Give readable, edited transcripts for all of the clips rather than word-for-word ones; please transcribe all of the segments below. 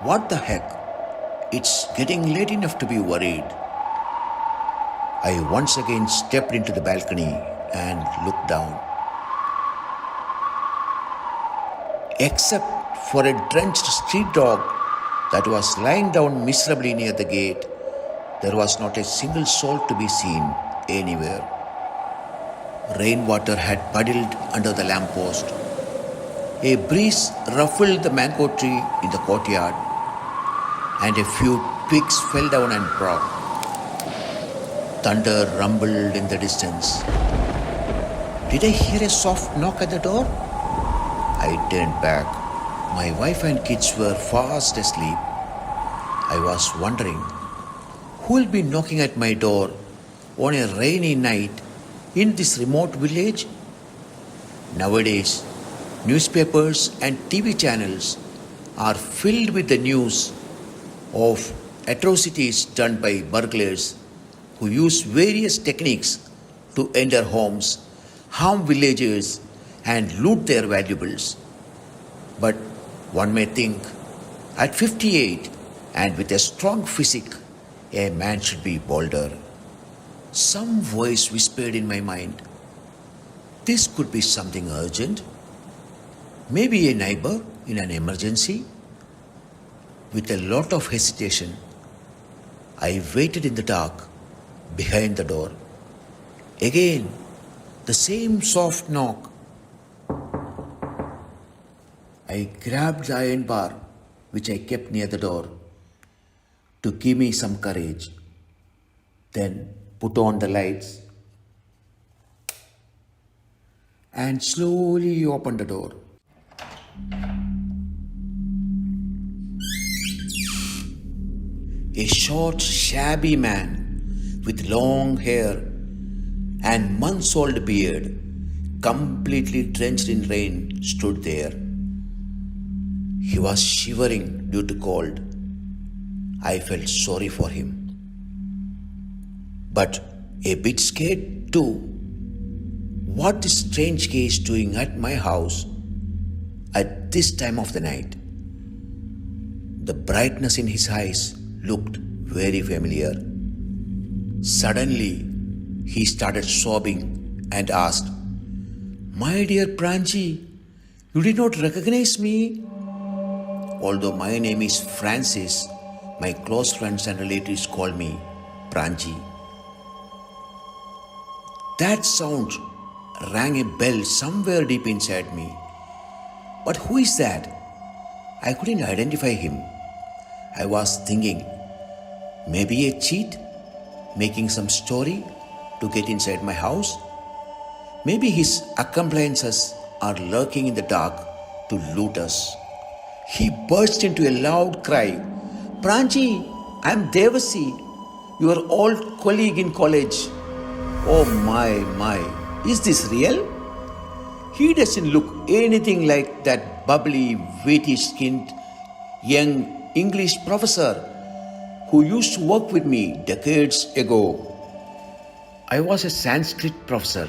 What the heck? It's getting late enough to be worried. I once again stepped into the balcony and looked down. Except for a drenched street dog that was lying down miserably near the gate, there was not a single soul to be seen anywhere. Rainwater had puddled under the lamppost. A breeze ruffled the mango tree in the courtyard, and a few twigs fell down and broke. Thunder rumbled in the distance. Did I hear a soft knock at the door? I turned back. My wife and kids were fast asleep. I was wondering, who will be knocking at my door on a rainy night in this remote village? Nowadays, newspapers and TV channels are filled with the news of atrocities done by burglars who use various techniques to enter homes, harm villagers, and loot their valuables. But one may think, at 58 and with a strong physique, a man should be bolder. Some voice whispered in my mind, this could be something urgent. Maybe a neighbor in an emergency. With a lot of hesitation, I waited in the dark behind the door. Again, the same soft knock. I grabbed the iron bar which I kept near the door to give me some courage. Then put on the lights and slowly opened the door. A short, shabby man with long hair and months-old beard, completely drenched in rain, stood there. He was shivering due to cold. I felt sorry for him, but a bit scared too. What this strange guy is doing at my house at this time of the night? The brightness in his eyes looked very familiar. Suddenly, he started sobbing and asked, "My dear Pranji, you did not recognize me?" Although my name is Francis, my close friends and relatives call me Pranji. That sound rang a bell somewhere deep inside me. But who is that? I couldn't identify him. I was thinking, maybe a cheat, making some story to get inside my house. Maybe his accomplices are lurking in the dark to loot us. He burst into a loud cry. "Pranji, I am Devasi, your old colleague in college." Oh my, is this real? He doesn't look anything like that bubbly, witty-skinned young English professor who used to work with me decades ago. I was a Sanskrit professor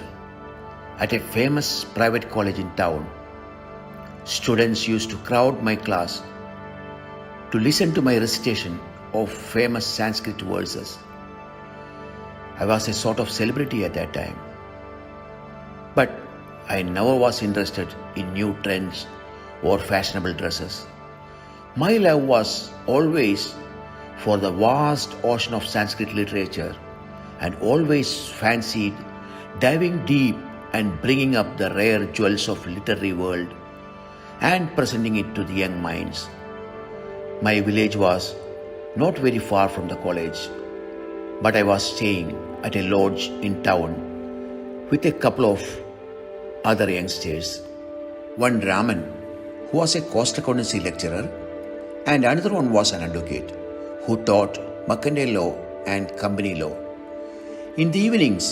at a famous private college in town. Students used to crowd my class to listen to my recitation of famous Sanskrit verses. I was a sort of celebrity at that time. But I never was interested in new trends or fashionable dresses. My love was always for the vast ocean of Sanskrit literature, and always fancied diving deep and bringing up the rare jewels of literary world and presenting it to the young minds. My village was not very far from the college, but I was staying at a lodge in town with a couple of other youngsters. One Raman, who was a cost accountancy lecturer, and another one was an advocate who taught mercantile law and company law. In the evenings,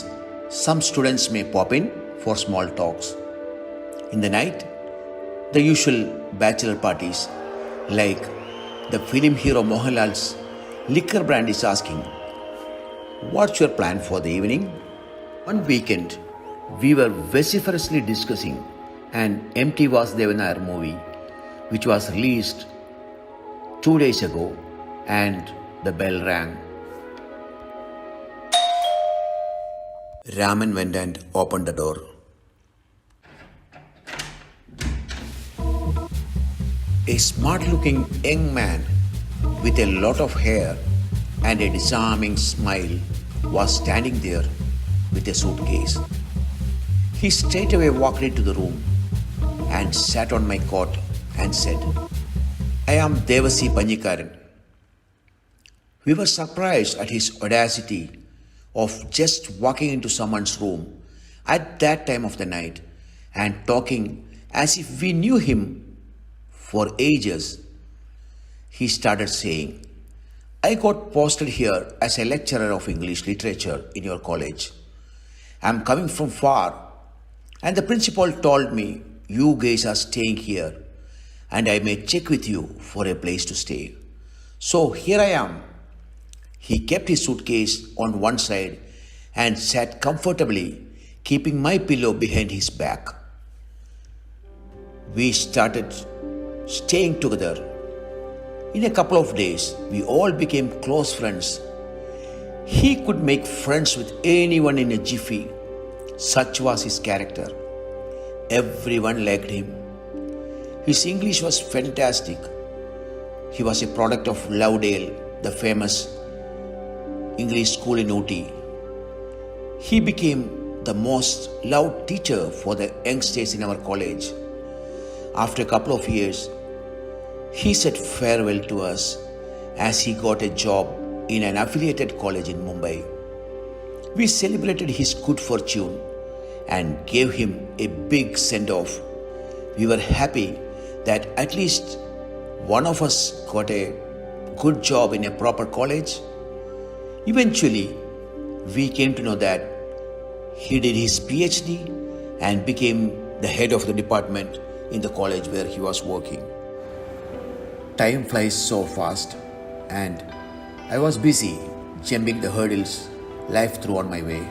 some students may pop in for small talks. In the night, the usual bachelor parties, like the film hero Mohanlal's liquor brand is asking, "What's your plan for the evening?" One weekend, we were vociferously discussing an empty Vasudevan movie which was released 2 days ago, and the bell rang. Raman went and opened the door. A smart-looking young man with a lot of hair and a disarming smile was standing there with a suitcase. He straightaway walked into the room and sat on my cot and said, "I am Devasi Panyikaran." We were surprised at his audacity of just walking into someone's room at that time of the night and talking as if we knew him for ages. He started saying, "I got posted here as a lecturer of English literature in your college. I'm coming from far, and the principal told me you guys are staying here and I may check with you for a place to stay. So here I am." He kept his suitcase on one side and sat comfortably, keeping my pillow behind his back. We started staying together. In a couple of days, we all became close friends. He could make friends with anyone in a jiffy. Such was his character. Everyone liked him. His English was fantastic. He was a product of Lovedale, the famous English school in Ooty. He became the most loved teacher for the youngsters in our college. After a couple of years, he said farewell to us as he got a job in an affiliated college in Mumbai. We celebrated his good fortune and gave him a big send-off. We were happy that at least one of us got a good job in a proper college. Eventually, we came to know that he did his PhD and became the head of the department in the college where he was working. Time flies so fast, and I was busy jumping the hurdles life threw on my way.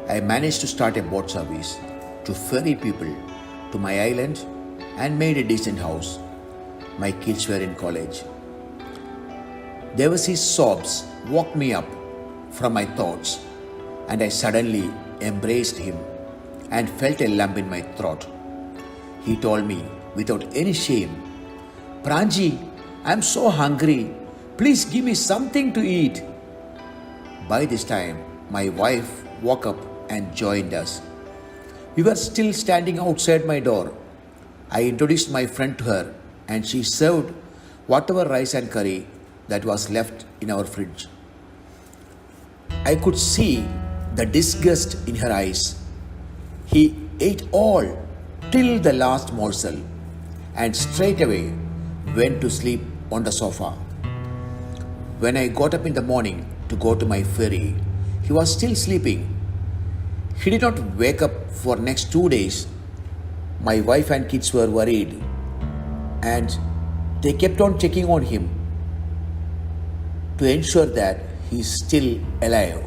I managed to start a boat service to ferry people to my island and made a decent house. My kids were in college. Devasi's sobs woke me up from my thoughts, and I suddenly embraced him and felt a lump in my throat. He told me without any shame, "Pranji, I'm so hungry. Please give me something to eat." By this time, my wife woke up and joined us. We were still standing outside my door. I introduced my friend to her, and she served whatever rice and curry that was left in our fridge. I could see the disgust in her eyes. He ate all till the last morsel and straightaway went to sleep on the sofa. When I got up in the morning to go to my ferry, he was still sleeping. He did not wake up for next 2 days. My wife and kids were worried, and they kept on checking on him to ensure that he is still alive.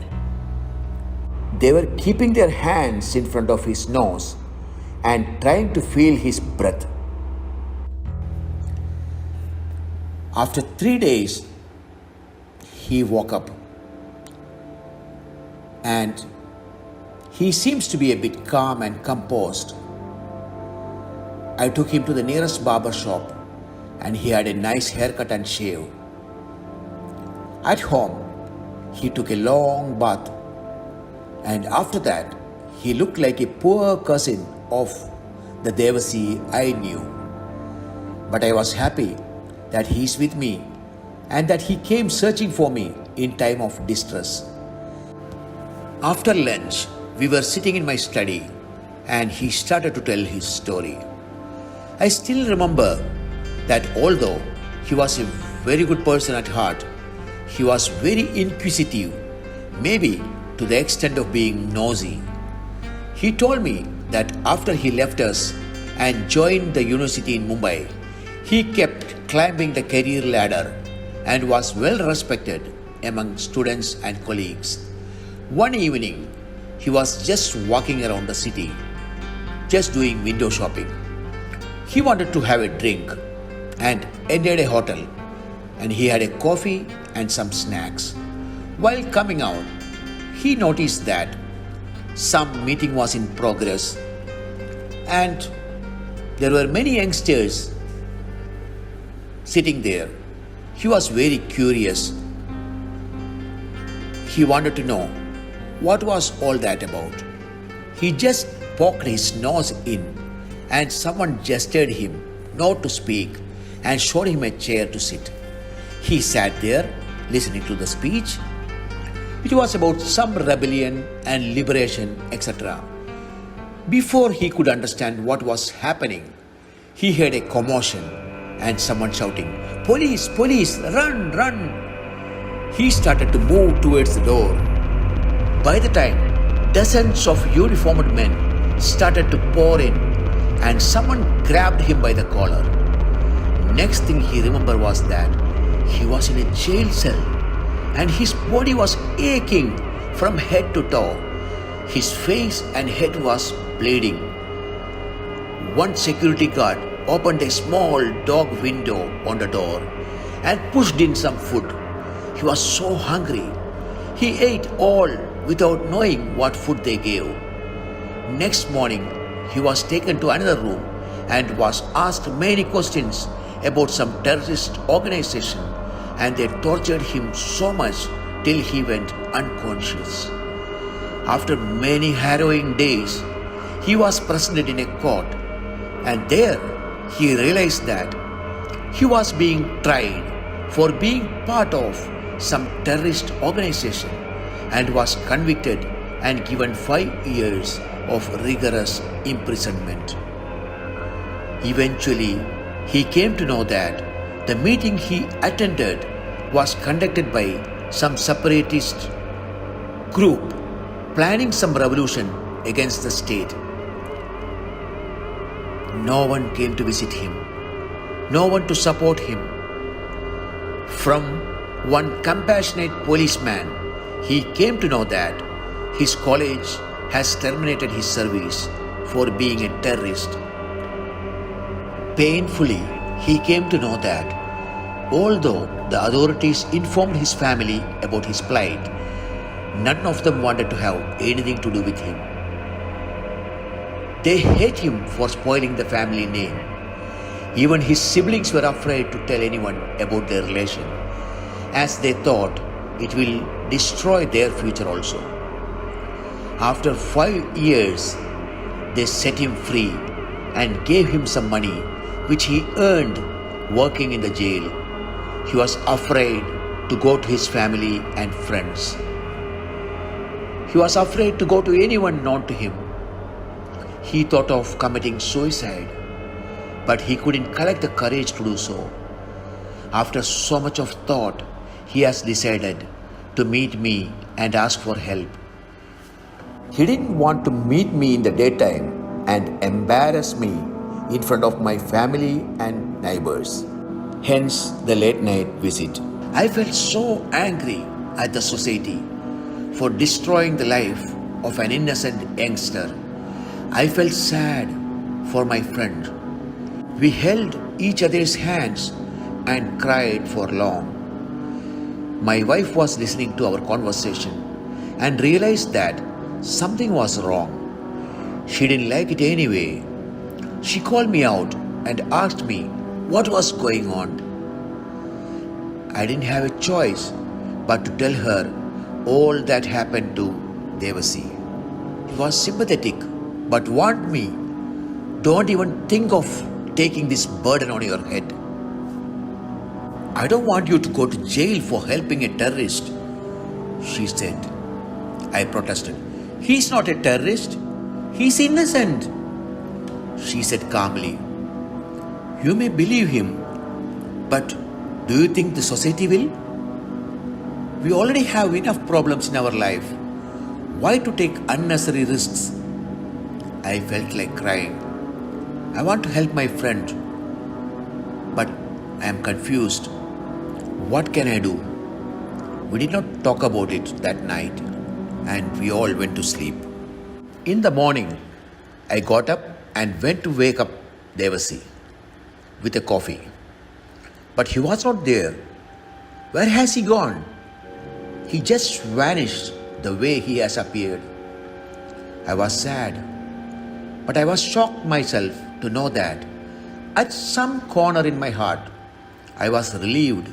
They were keeping their hands in front of his nose and trying to feel his breath. After 3 days, he woke up, and he seems to be a bit calm and composed. I took him to the nearest barber shop, and he had a nice haircut and shave. At home, he took a long bath, and after that, he looked like a poor cousin of the Devasi I knew. But I was happy that he is with me and that he came searching for me in time of distress. After lunch, we were sitting in my study, and he started to tell his story. I still remember that although he was a very good person at heart, he was very inquisitive, maybe to the extent of being nosy. He told me that after he left us and joined the university in Mumbai, he kept climbing the career ladder and was well respected among students and colleagues. One evening, he was just walking around the city, just doing window shopping. He wanted to have a drink and entered a hotel and he had a coffee and some snacks. While coming out, he noticed that some meeting was in progress and there were many youngsters sitting there. He was very curious. He wanted to know what was all that about. He just poked his nose in and someone gestured him not to speak and showed him a chair to sit. He sat there listening to the speech. It was about some rebellion and liberation, etc. Before he could understand what was happening, he heard a commotion and someone shouting, "Police, police, run, run!" He started to move towards the door. By the time, dozens of uniformed men started to pour in and someone grabbed him by the collar. Next thing he remembered was that he was in a jail cell and his body was aching from head to toe. His face and head was bleeding. One security guard opened a small dog window on the door and pushed in some food. He was so hungry. He ate all without knowing what food they gave. Next morning, he was taken to another room and was asked many questions about some terrorist organization, and they tortured him so much till he went unconscious. After many harrowing days, he was presented in a court, and there he realized that he was being tried for being part of some terrorist organization and was convicted and given 5 years of rigorous imprisonment. Eventually, he came to know that the meeting he attended was conducted by some separatist group planning some revolution against the state. No one came to visit him, no one to support him. From one compassionate policeman, he came to know that his college has terminated his service for being a terrorist. Painfully, he came to know that although the authorities informed his family about his plight, none of them wanted to have anything to do with him. They hate him for spoiling the family name. Even his siblings were afraid to tell anyone about their relation, as they thought it will destroy their future also. After 5 years, they set him free and gave him some money which he earned working in the jail. He was afraid to go to his family and friends. He was afraid to go to anyone known to him. He thought of committing suicide, but he couldn't collect the courage to do so. After so much of thought, he has decided to meet me and ask for help. He didn't want to meet me in the daytime and embarrass me in front of my family and neighbors. Hence the late night visit. I felt so angry at the society for destroying the life of an innocent youngster. I felt sad for my friend. We held each other's hands and cried for long. My wife was listening to our conversation and realized that something was wrong. She didn't like it anyway. She called me out and asked me what was going on. I didn't have a choice but to tell her all that happened to Devasi. He was sympathetic but warned me, "Don't even think of taking this burden on your head. I don't want you to go to jail for helping a terrorist," she said. I protested. "He's not a terrorist. He's innocent," she said calmly. "You may believe him, but do you think the society will? We already have enough problems in our life. Why to take unnecessary risks?" I felt like crying. I want to help my friend, but I am confused. What can I do? We did not talk about it that night, and we all went to sleep. In the morning, I got up and went to wake up Devasi with a coffee. But he was not there. Where has he gone? He just vanished the way he has appeared. I was sad, but I was shocked myself to know that at some corner in my heart, I was relieved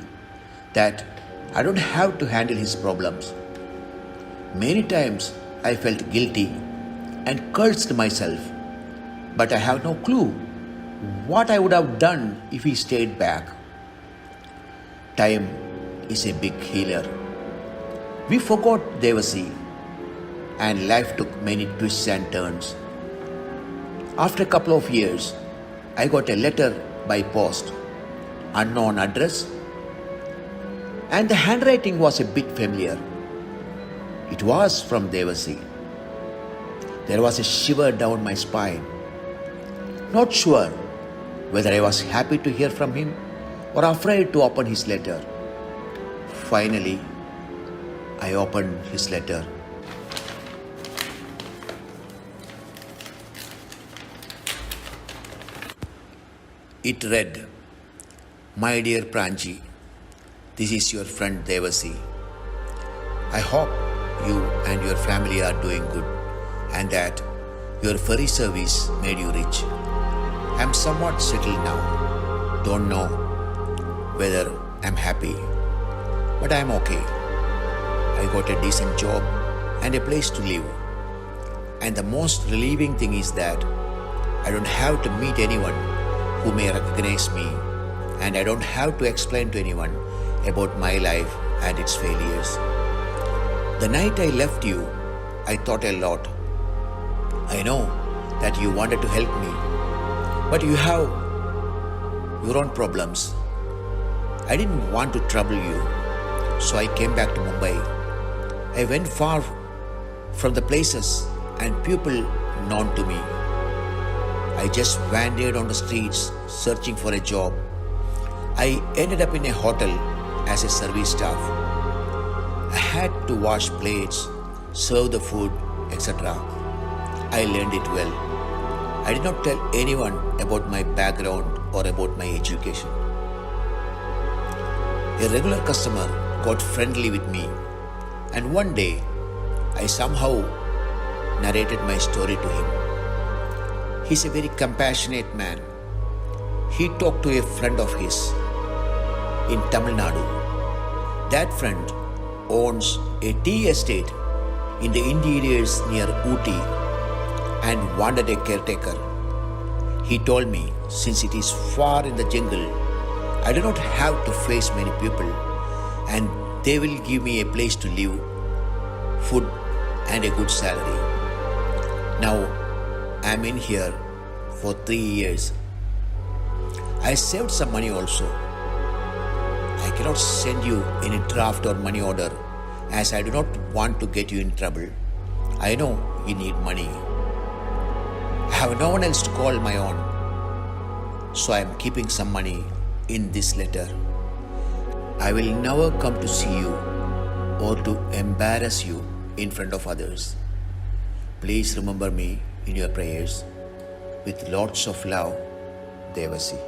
that I don't have to handle his problems. Many times I felt guilty and cursed myself, but I have no clue what I would have done if he stayed back. Time is a big healer. We forgot Devasi, and life took many twists and turns. After a couple of years, I got a letter by post, unknown address, and the handwriting was a bit familiar. It was from Devasi. There was a shiver down my spine. Not sure whether I was happy to hear from him or afraid to open his letter. Finally, I opened his letter. It read, "My dear Pranji, this is your friend Devasi. I hope you and your family are doing good and that your ferry service made you rich. I am somewhat settled now. Don't know whether I'm happy, but I'm okay. I got a decent job and a place to live. And the most relieving thing is that I don't have to meet anyone who may recognize me, and I don't have to explain to anyone about my life and its failures. The night I left you, I thought a lot. I know that you wanted to help me, but you have your own problems. I didn't want to trouble you, so I came back to Mumbai. I went far from the places and people known to me. I just wandered on the streets searching for a job. I ended up in a hotel as a service staff. I had to wash plates, serve the food, etc. I learned it well. I did not tell anyone about my background or about my education. A regular customer got friendly with me, and one day I somehow narrated my story to him. He's a very compassionate man. He talked to a friend of his in Tamil Nadu. That friend owns a tea estate in the interiors near Ooty and wanted a caretaker. He told me, since it is far in the jungle, I do not have to face many people and they will give me a place to live, food and a good salary. Now I am in here for 3 years. I saved some money also. I cannot send you any draft or money order as I do not want to get you in trouble. I know you need money. I have no one else to call my own, so I am keeping some money in this letter. I will never come to see you or to embarrass you in front of others. Please remember me in your prayers. With lots of love, Devasi.